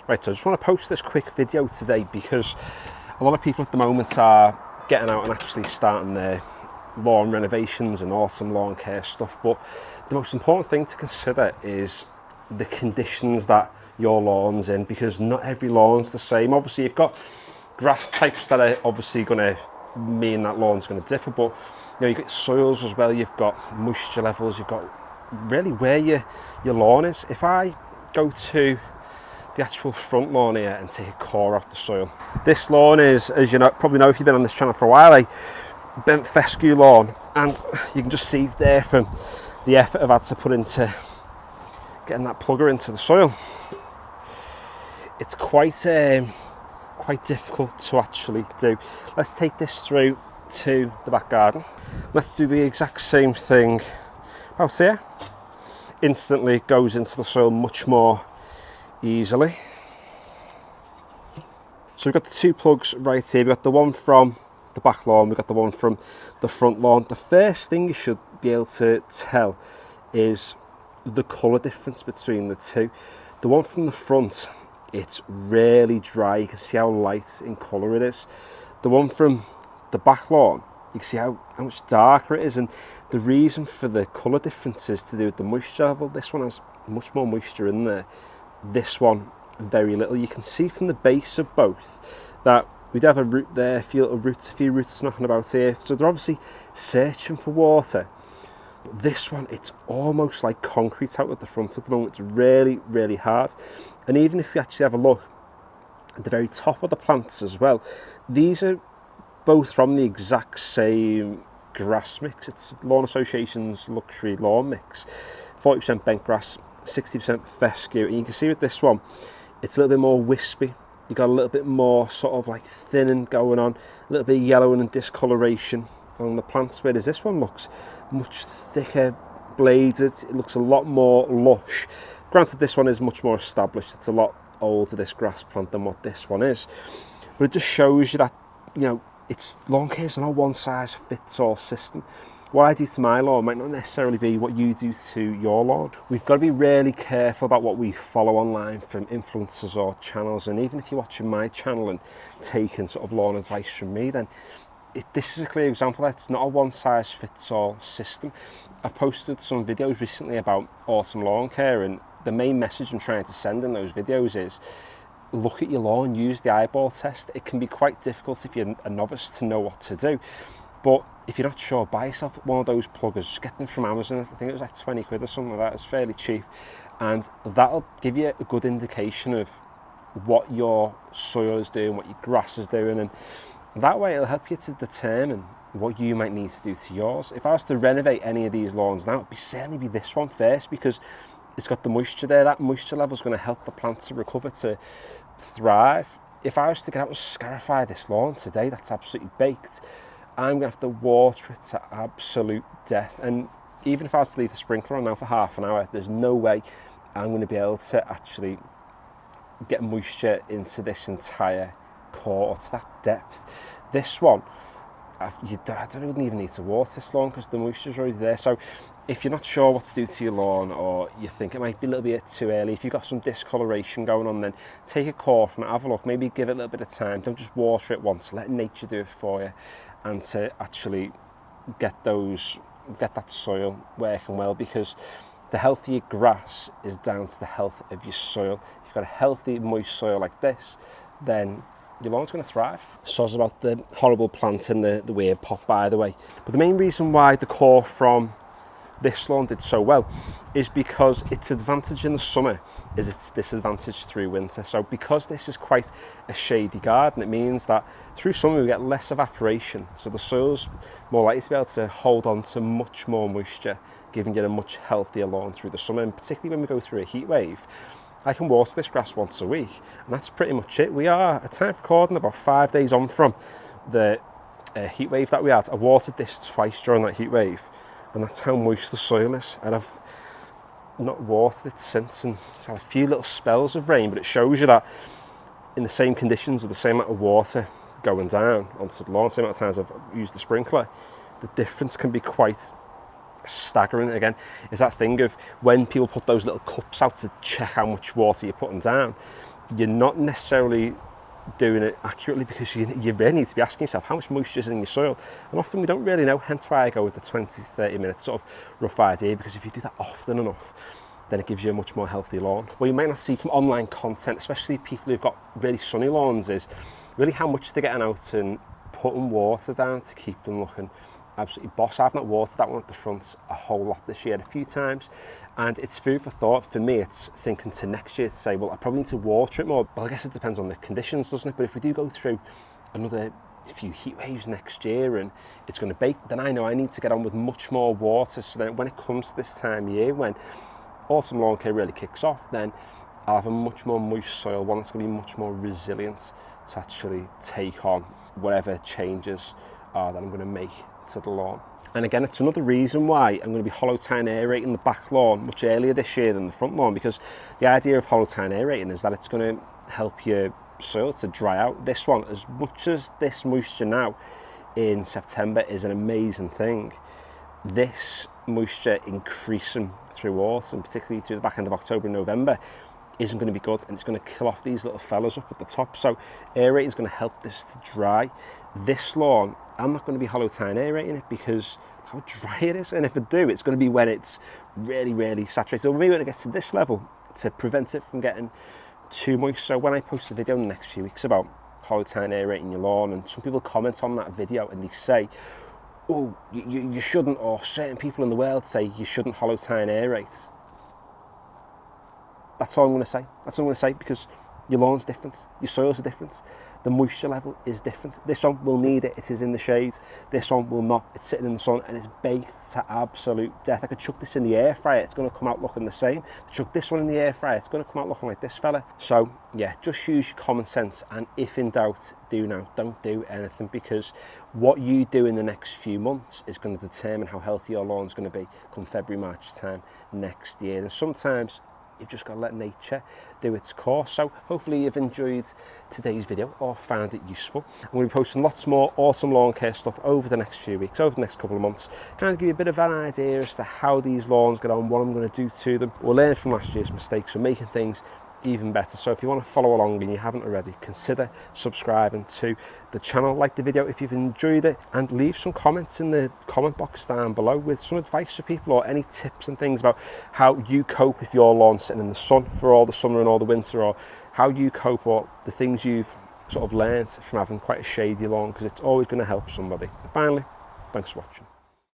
Right, so I just want to post this quick video today because a lot of people at the moment are getting out and actually starting their lawn renovations and autumn lawn care stuff, but the most important thing to consider is the conditions that your lawn's in, because not every lawn's the same. Obviously you've got grass types that are obviously going to mean that lawn's going to differ, but you've got soils as well, you've got moisture levels, you've got really where your lawn is. If I go to the actual front lawn here and take a core out the soil, this lawn is, as you know, probably know if you've been on this channel for a while, a bent fescue lawn, and you can just see there from the effort I've had to put into getting that plugger into the soil, it's quite difficult to actually do. Let's take this through to the back garden. Let's do the exact same thing out here. Instantly it goes into the soil much more easily. So we've got the two plugs right here. We've got the one from the back lawn, we've got the one from the front lawn. The first thing you should be able to tell is the colour difference between the two. The one from the front, it's really dry, you can see how light in colour it is. The one from the back lawn, you can see how much darker it is, and the reason for the colour difference is to do with the moisture level. This one has much more moisture in there, this one very little. You can see from the base of both that we do have a root there, a few roots knocking about here, so they're obviously searching for water. But this one, it's almost like concrete out at the front at the moment. It's really, really hard. And even if you actually have a look at the very top of the plants as well, these are both from the exact same grass mix. It's Lawn Association's luxury lawn mix, 40% bent grass, 60% fescue. And you can see with this one, it's a little bit more wispy. You got a little bit more sort of like thinning going on, a little bit of yellowing and discoloration on the plants, whereas this one looks much thicker bladed. It looks a lot more lush. Granted, this one is much more established. It's a lot older, this grass plant, than what this one is. But it just shows you that, you know, it's lawn care is not a one size fits all system. What I do to my lawn might not necessarily be what you do to your lawn. We've got to be really careful about what we follow online from influencers or channels, and even if you're watching my channel and taking sort of lawn advice from me, then this is a clear example that it's not a one size fits all system. I've posted some videos recently about autumn lawn care, and the main message I'm trying to send in those videos is look at your lawn, use the eyeball test. It can be quite difficult if you're a novice to know what to do, but if you're not sure, buy yourself one of those pluggers. Just get them from Amazon. I think it was like 20 quid or something like that. It's fairly cheap, and that'll give you a good indication of what your soil is doing, what your grass is doing, and that way it'll help you to determine what you might need to do to yours. If I was to renovate any of these lawns now, it'd certainly be this one first, because it's got the moisture there. That moisture level is going to help the plant to recover, to thrive. If I was to get out and scarify this lawn today, that's absolutely baked. I'm going to have to water it to absolute death. And even if I was to leave the sprinkler on now for half an hour, there's no way I'm going to be able to actually get moisture into this entire core, or to that depth. This one, I don't even need to water this lawn because the moisture's already there. So if you're not sure what to do to your lawn, or you think it might be a little bit too early, if you've got some discoloration going on, then take a core from it, have a look, maybe give it a little bit of time. Don't just water it once, let nature do it for you, and to actually get that soil working well, because the health of your grass is down to the health of your soil. If you've got a healthy, moist soil like this, then your lawn's going to thrive. Soz about the horrible plant and the weird pot, by the way. But the main reason why the core from this lawn did so well is because its advantage in the summer is its disadvantage through winter. So because this is quite a shady garden, it means that through summer we get less evaporation. So the soil's more likely to be able to hold on to much more moisture, giving you a much healthier lawn through the summer. And particularly when we go through a heat wave, I can water this grass once a week, and that's pretty much it. We are, at time of recording, about 5 days on from the heat wave that we had. I watered this twice during that heat wave, and that's how moist the soil is. And I've not watered it since, and it's had a few little spells of rain, but it shows you that in the same conditions, with the same amount of water going down onto the lawn, same amount of times I've used the sprinkler, the difference can be quite staggering. Again, is that thing of when people put those little cups out to check how much water you're putting down, you're not necessarily doing it accurately, because you really need to be asking yourself how much moisture is in your soil, and often we don't really know, hence why I go with the 20 to 30 minute sort of rough idea, because if you do that often enough, then it gives you a much more healthy lawn. What you might not see from online content, especially people who've got really sunny lawns, is really how much they're getting out and putting water down to keep them looking absolutely boss. I've not watered that one at the front a whole lot this year, a few times, and it's food for thought. For me, it's thinking to next year to say, well, I probably need to water it more. Well, I guess it depends on the conditions, doesn't it? But if we do go through another few heat waves next year and it's going to bake, then I know I need to get on with much more water, so that when it comes to this time of year, when autumn lawn care really kicks off, then I'll have a much more moist soil, one that's going to be much more resilient to actually take on whatever changes that I'm going to make to the lawn. And again, it's another reason why I'm going to be hollow tine aerating the back lawn much earlier this year than the front lawn, because the idea of hollow tine aerating is that it's going to help your soil to dry out. This one, as much as this moisture now in September is an amazing thing, this moisture increasing through autumn, particularly through the back end of October and November, isn't going to be good, and it's going to kill off these little fellas up at the top. So aerating is going to help this to dry. This lawn, I'm not going to be hollow tine aerating it because how dry it is, and if I do, it's going to be when it's really, really saturated. So maybe when it gets to this level to prevent it from getting too moist. So when I post a video in the next few weeks about hollow tine aerating your lawn, and some people comment on that video and they say, oh, you shouldn't, or certain people in the world say you shouldn't hollow tine aerate. That's all I'm going to say. That's all I'm going to say, because your lawn's different, your soils are different, the moisture level is different. This one will need it, it is in the shade. This one will not, it's sitting in the sun and it's baked to absolute death. I could chuck this in the air fryer, it's going to come out looking the same. Chuck this one in the air fryer, it's going to come out looking like this fella. So yeah, just use your common sense, and if in doubt, do now. Don't do anything, because what you do in the next few months is going to determine how healthy your lawn's going to be come February, March time next year. And sometimes you've just got to let nature do its course. So hopefully you've enjoyed today's video or found it useful. I'm going to be posting lots more autumn lawn care stuff over the next few weeks, over the next couple of months, kind of give you a bit of an idea as to how these lawns get on, what I'm going to do to them. We'll learn from last year's mistakes, so making things even better. So if you want to follow along and you haven't already, consider subscribing to the channel, like the video if you've enjoyed it, and leave some comments in the comment box down below with some advice for people, or any tips and things about how you cope with your lawn sitting in the sun for all the summer and all the winter, or how you cope, or the things you've sort of learned from having quite a shady lawn, because it's always going to help somebody. And finally, thanks for watching.